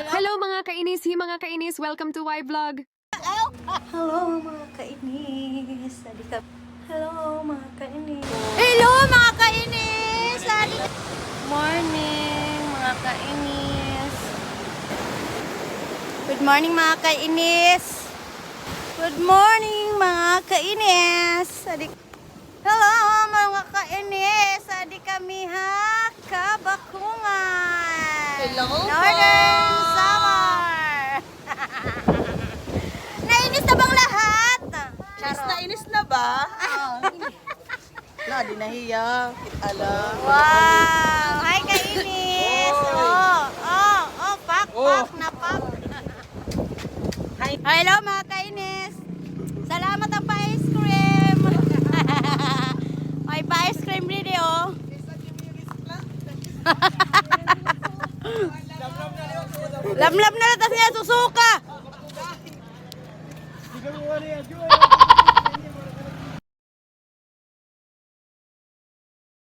Hello mga kainis, welcome to Y Vlog. Hello mga kainis. Hello mga kainis. Hello mga kainis! Morning mga kainis. Good morning mga kainis. Good morning mga kainis. Hello mga kainis. Adik kami Kabakungan. Hello po. Northern Samar. Nainis na bang lahat? Inis na ba? Di nahiya. Ala. Wow! Hi, kainis! Pak na pak. Hello, mga kainis! Salamat ang pa-ice cream! May pa-ice cream rin oh. Lamlam na natas niya, susuka!